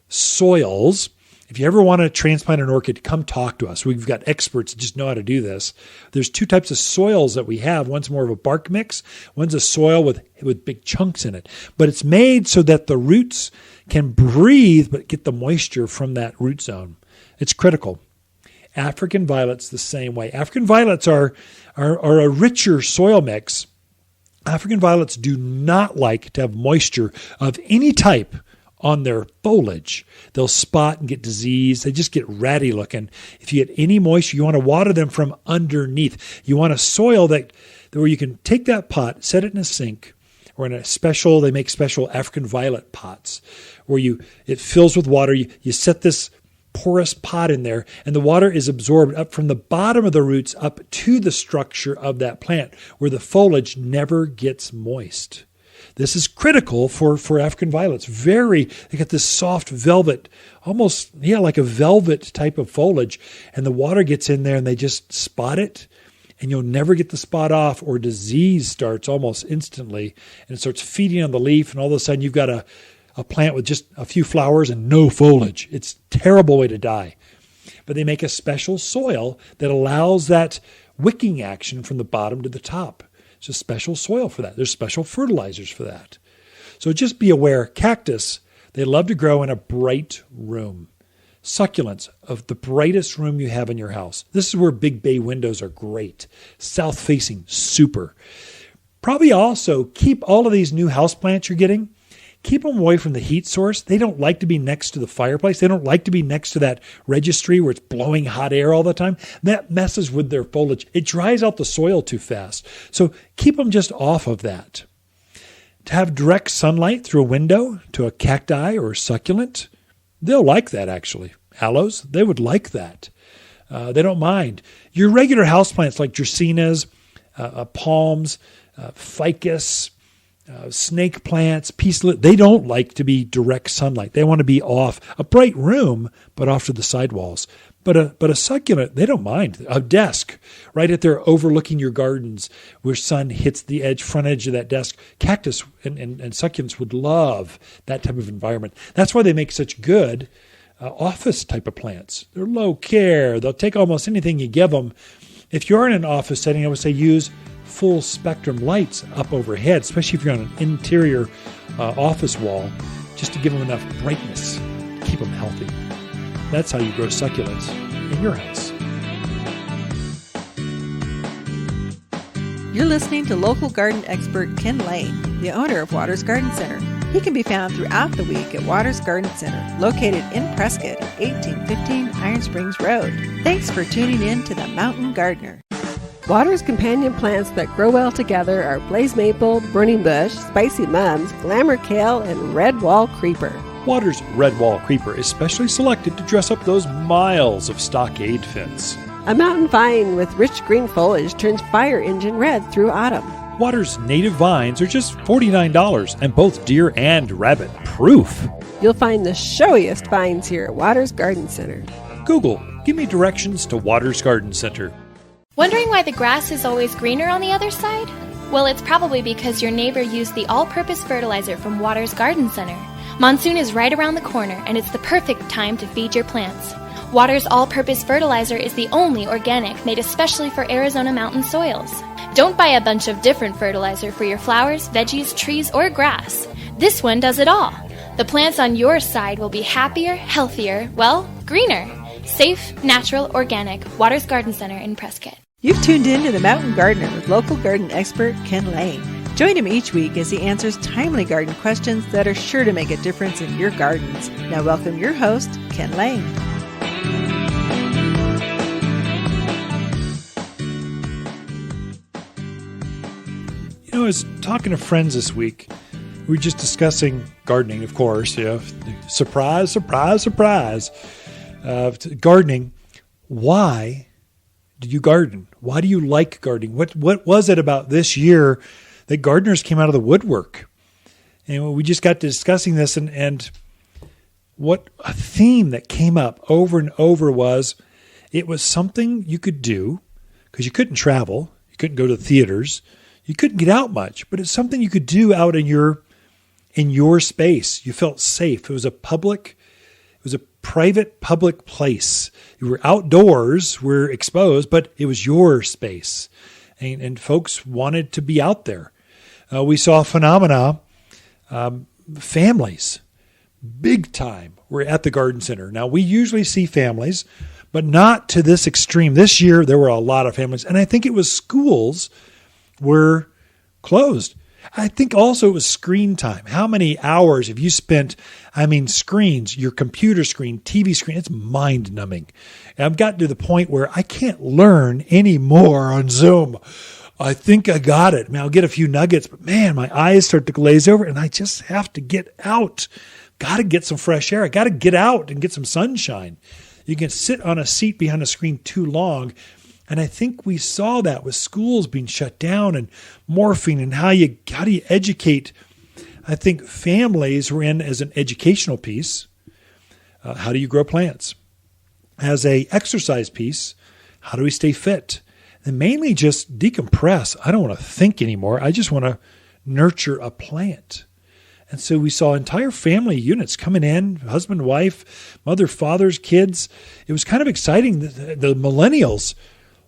soils. If you ever want to transplant an orchid, come talk to us. We've got experts that just know how to do this. There's two types of soils that we have. One's more of a bark mix. One's a soil with big chunks in it. But it's made so that the roots can breathe but get the moisture from that root zone. It's critical. African violets the same way. African violets are a richer soil mix. African violets do not like to have moisture of any type on their foliage. They'll spot and get disease. They just get ratty looking. If you get any moisture, you want to water them from underneath. You want a soil that where you can take that pot, set it in a sink, or in a special, they make special African violet pots where it fills with water. You set this porous pot in there, and the water is absorbed up from the bottom of the roots up to the structure of that plant where the foliage never gets moist. This is critical for African violets. They got this soft velvet, almost, like a velvet type of foliage. And the water gets in there and they just spot it. And you'll never get the spot off, or disease starts almost instantly. And it starts feeding on the leaf. And all of a sudden you've got a plant with just a few flowers and no foliage. It's a terrible way to die. But they make a special soil that allows that wicking action from the bottom to the top. It's a special soil for that. There's special fertilizers for that. So just be aware, cactus, they love to grow in a bright room. Succulents, of the brightest room you have in your house. This is where big bay windows are great. South-facing, super. Probably also keep all of these new houseplants you're getting, keep them away from the heat source. They don't like to be next to the fireplace. They don't like to be next to that registry where it's blowing hot air all the time. That messes with their foliage. It dries out the soil too fast. So keep them just off of that. To have direct sunlight through a window to a cacti or a succulent, they'll like that actually. Aloes, they would like that. They don't mind. Your regular houseplants like dracaenas, palms, ficus, snake plants, peace lily, they don't like to be direct sunlight. They want to be off a bright room, but off to the sidewalls. But a succulent, they don't mind. A desk right at there overlooking your gardens where sun hits the front edge of that desk. Cactus and succulents would love that type of environment. That's why they make such good office type of plants. They're low care. They'll take almost anything you give them. If you're in an office setting, I would say use full spectrum lights up overhead, especially if you're on an interior office wall, just to give them enough brightness to keep them healthy. That's how you grow succulents in your house. You're listening to local garden expert Ken Lane, the owner of Waters Garden Center. He can be found throughout the week at Waters Garden Center, located in Prescott at 1815 Iron Springs Road. Thanks for tuning in to The Mountain Gardener. Waters companion plants that grow well together are blaze maple, burning bush, spicy mums, glamour kale, and red wall creeper. Waters red wall creeper is specially selected to dress up those miles of stockade fence. A mountain vine with rich green foliage turns fire engine red through autumn. Waters native vines are just $49 and both deer and rabbit proof. You'll find the showiest vines here at Waters Garden Center. Google, give me directions to Waters Garden Center. Wondering why the grass is always greener on the other side? Well, it's probably because your neighbor used the all-purpose fertilizer from Waters Garden Center. Monsoon is right around the corner, and it's the perfect time to feed your plants. Waters all-purpose fertilizer is the only organic made especially for Arizona mountain soils. Don't buy a bunch of different fertilizer for your flowers, veggies, trees, or grass. This one does it all. The plants on your side will be happier, healthier, greener. Safe, natural, organic. Waters Garden Center in Prescott. You've tuned in to The Mountain Gardener with local garden expert Ken Lane. Join him each week as he answers timely garden questions that are sure to make a difference in your gardens. Now welcome your host, Ken Lane. I was talking to friends this week. We were just discussing gardening, of course. Surprise, surprise, surprise. Gardening. Why do you garden? Why do you like gardening? What was it about this year that gardeners came out of the woodwork? And we just got to discussing this, and what a theme that came up over and over was it was something you could do because you couldn't travel. You couldn't go to theaters. You couldn't get out much, but it's something you could do out in your space. You felt safe. It was a private public place. You were outdoors, we're exposed, but it was your space. And folks wanted to be out there. We saw phenomena, families, big time, were at the garden center. Now, we usually see families, but not to this extreme. This year, there were a lot of families. And I think it was schools were closed. I think also it was screen time. How many hours have you spent? Screens, your computer screen, TV screen, it's mind numbing. And I've gotten to the point where I can't learn anymore on Zoom. I think I got it. I'll get a few nuggets, but man, my eyes start to glaze over and I just have to get out. Got to get some fresh air. I got to get out and get some sunshine. You can sit on a seat behind a screen too long. And I think we saw that with schools being shut down and morphing and how do you educate. I think families were in as an educational piece. How do you grow plants? As a exercise piece, how do we stay fit? And mainly just decompress. I don't want to think anymore. I just want to nurture a plant. And so we saw entire family units coming in, husband, wife, mother, fathers, kids. It was kind of exciting. The millennials,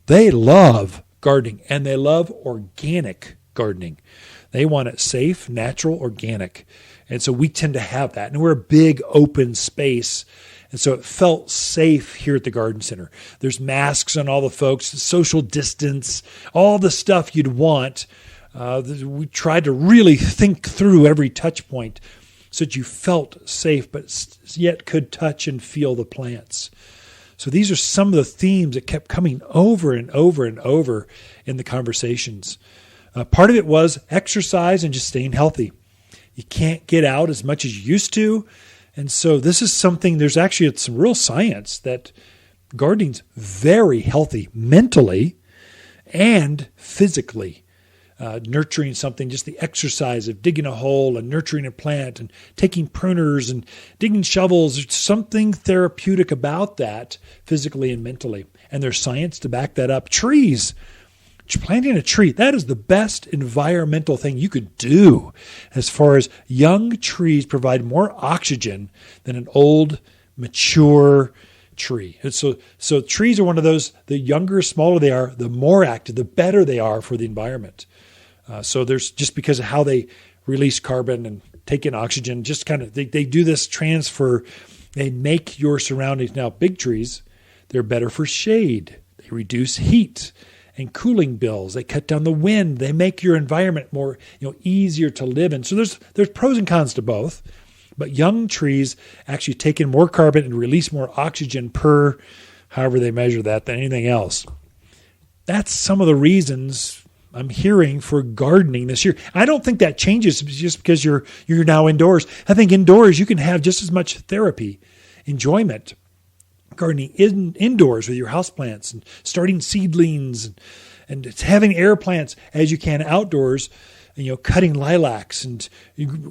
they love gardening and they love organic gardening. They want it safe, natural, organic. And so we tend to have that. And we're a big open space. And so it felt safe here at the garden center. There's masks on all the folks, social distance, all the stuff you'd want. We tried to really think through every touch point so that you felt safe, but yet could touch and feel the plants. So these are some of the themes that kept coming over and over and over in the conversations. Part of it was exercise and just staying healthy. You can't get out as much as you used to. And so this is something, there's actually some real science that gardening's very healthy mentally and physically. Nurturing something, just the exercise of digging a hole and nurturing a plant and taking pruners and digging shovels. There's something therapeutic about that physically and mentally. And there's science to back that up. Trees. Planting a tree, that is the best environmental thing you could do as far as young trees provide more oxygen than an old, mature tree. And so trees are one of those, the younger, smaller they are, the more active, the better they are for the environment. So there's just because of how they release carbon and take in oxygen, just kind of, they do this transfer. They make your surroundings. Now, big trees, they're better for shade. They reduce heat and cooling bills. They cut down the wind. They make your environment more, easier to live in. So there's pros and cons to both. But young trees actually take in more carbon and release more oxygen per, however they measure that, than anything else. That's some of the reasons I'm hearing for gardening this year. I don't think that changes just because you're now indoors. I think indoors you can have just as much therapy, enjoyment, gardening indoors with your houseplants and starting seedlings and having air plants as you can outdoors, and, cutting lilacs and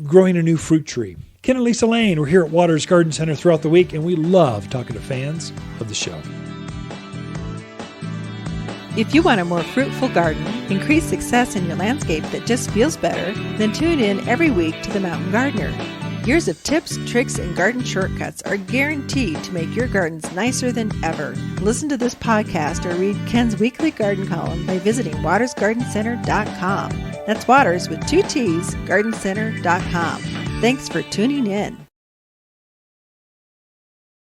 growing a new fruit tree. Ken and Lisa Lane, we're here at Waters Garden Center throughout the week, and we love talking to fans of the show. If you want a more fruitful garden, increase success in your landscape that just feels better, then tune in every week to The Mountain Gardener. Years of tips, tricks, and garden shortcuts are guaranteed to make your gardens nicer than ever. Listen to this podcast or read Ken's weekly garden column by visiting watersgardencenter.com. That's Waters with 2 T's, gardencenter.com. Thanks for tuning in.